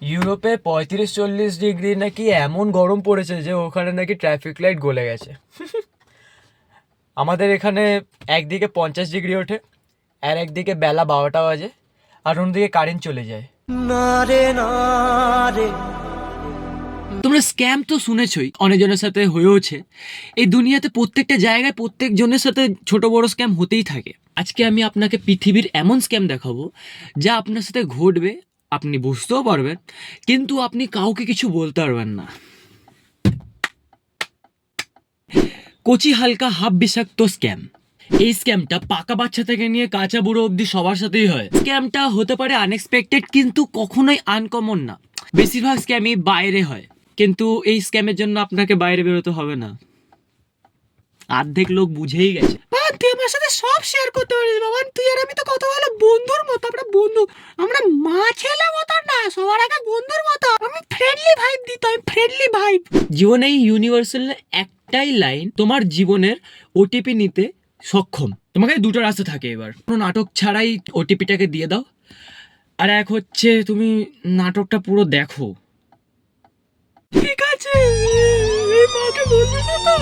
ইউরোপে 35-40 ডিগ্রি নাকি এমন গরম পড়েছে যে ওখানে নাকি ট্রাফিক লাইট গলে গেছে। আমাদের এখানে একদিকে 50 ডিগ্রি ওঠে, আর একদিকে বেলা 12টা বাজে, আর অন্যদিকে কারেন্ট চলে যায়। তোমরা স্ক্যাম তো শুনেছই, অনেকজনের সাথে হয়েওছে। এই দুনিয়াতে প্রত্যেকটা জায়গায় প্রত্যেকজনের সাথে ছোট বড় স্ক্যাম হতেই থাকে। আজকে আমি আপনাকে পৃথিবীর এমন স্ক্যাম দেখাবো যা আপনার সাথে ঘটবে, আপনি বুঝতেও পারবেন কিন্তু আপনি কাউকে কিছু বলতে পারবেন না। কচি হালকা হাফ বিষাক্ত স্ক্যাম। এই স্ক্যামটা পাকা বাচ্চা থেকে নিয়ে কাঁচা বুড়ো অবধি সবার সাথেই হয়। স্ক্যামটা হতে পারে আনএক্সপেক্টেড কিন্তু কখনোই আনকমন না। বেশিরভাগ স্ক্যামই বাইরে হয়, কিন্তু এই স্ক্যামের জন্য আপনাকে বাইরে বেরোতে হবে না। অর্ধেক লোক বুঝেই গেছে। তুই আমার সাথে সব শেয়ার করতে পারিস বাবা, তুই আর আমি তো কত ভালো বন্ধুর মতো। আমরা বন্ধু, আমরা মা ছেলে মতো না, সবার আগে বন্ধুর মতো। আমি ফ্রেন্ডলি ভাইব দিত, আমি ফ্রেন্ডলি ভাইব। জীবনে এই ইউনিভার্সাল একটাই লাইন, তোমার জীবনের ওটিপি নিতে সক্ষম। তোমাকে দুটো রাস্তা থাকে, এবার কোনো নাটক ছাড়াই ওটিপিটাকে দিয়ে দাও, আর এক হচ্ছে তুমি নাটকটা পুরো দেখো। ঠিক আছে, এই মাকে বলবি না তো,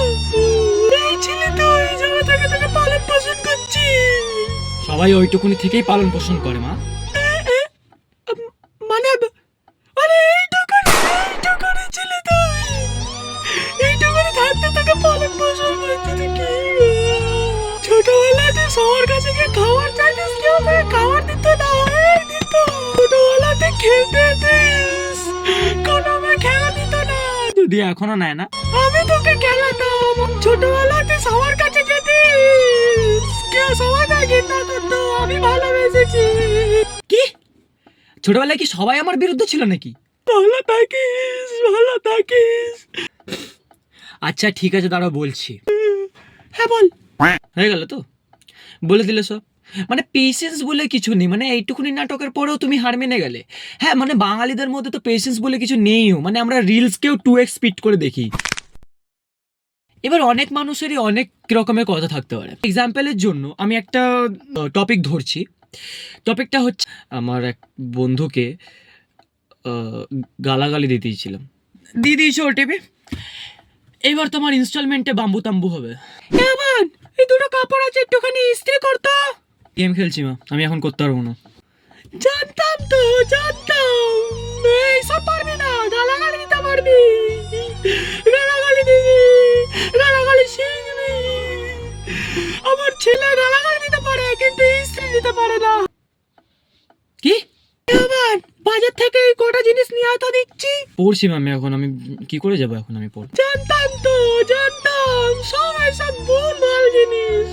এই ছেলে তো এই জায়গা থেকে তোকে পালন পোষণ করছি। সবাই ওইটুকুনি থেকেই পালন পোষণ করে মা। মানে আরে এইটুকুনি ছেলে তো, এইটুকুনি থাকতে তোকে পালন পোষণ করছি কি? ছোটবেলাতে সবার কাছে গিয়ে খাবার চাইতিস, কেউ তোকে খাবার দিত না, দিত। ছোটবেলাতে খেলতে দিস, কোনো মেয়ে খেলা দিত না, যদি এখনো নেয় না। আমি তোকে খেলাতাম, ছোটবেলাতে সবার কাছে যেতিস, কেউ সবাই ঘৃণা করতো, আমি ভালোবেসেছি। কি ছোটবেলায় কি সবাই আমার বিরুদ্ধে ছিল নাকি? ভালো থাকিস, ভালো থাকিস। আচ্ছা ঠিক আছে, দাঁড়াও বলছি। হ্যাঁ বল। হয়ে গেল তো, বলে দিলে সব। মানে পেশেন্স বলে কিছু নেই, মানে এইটুকুনি নাটকের পরেও তুমি হার মেনে গেলে। হ্যাঁ মানে বাঙালিদের মধ্যে তো পেশেন্স বলে কিছু নেইও, মানে আমরা রিলসকেও 2x স্পিড করে দেখি। এবার অনেক মানুষেরই অনেক রকমের কথা থাকতে পারে। এক্সাম্পলের জন্য আমি একটা টপিক ধরছি। টপিকটা হচ্ছে, আমার এক বন্ধুকে গালাগালি দিয়ে দিয়েছিলাম, দিয়ে দিয়েছে ওটিপি। এবার তোমার ইনস্টলমেন্টে বাম্বু তাম্বু হবে। এবার এই দুটো কাপড় আছে, একটুখানি ইস্ত্রি করতো। গেম খেলছি মা, আমি এখন করতে পারবো না। জানতাম তো, জানতাম। এইসব পারবি না, গালাগালি দিতে পারবি, গালাগালি দিবি, গালাগালি শিখবি। আমার ছেলে গালাগালি দিতে পারে কিন্তু ইস্ত্রি দিতে পারে না। কি এবার বাজার থেকে এই কটা জিনিস নিয়ে আয় তো দিচ্ছি। পড়ছি মামি, এখন আমি কি করে যাবো, এখন আমি পড়। জানতাম তো, জানতাম সব এসব ভুলভাল জিনিস।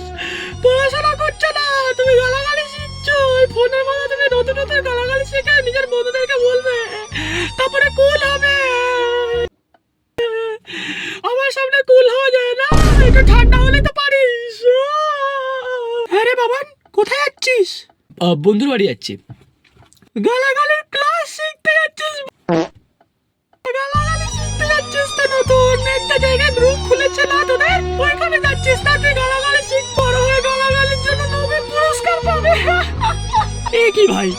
পড়াশোনা করছো না, তুমি গালাগালি শিখছো। এই ফোনের মধ্যে তুমি নতুন নতুন গালাগালি শিখে নিজের বন্ধুদেরকে বলবে, তারপরে কুল হবে। আমার সামনে কুল হওয়া যায় না, একটু ঠান্ডা হলে তো পারিস। হ্যাঁ রে বাবান, কোথায় যাচ্ছিস? বন্ধুর বাড়ি যাচ্ছি। গালাগালির ক্লাস শিখতে যাচ্ছিস? গালাগালি শিখতে যাচ্ছিস তো, নতুন একটা জায়গায় গ্রুপ খুলেছে না তোদের, ওইখানে যাচ্ছিস না? তুই গালাগালি শিখ, বড় হয়ে গালাগালির জন্য নোবেল পুরস্কার পাবে। এ কি ভাই,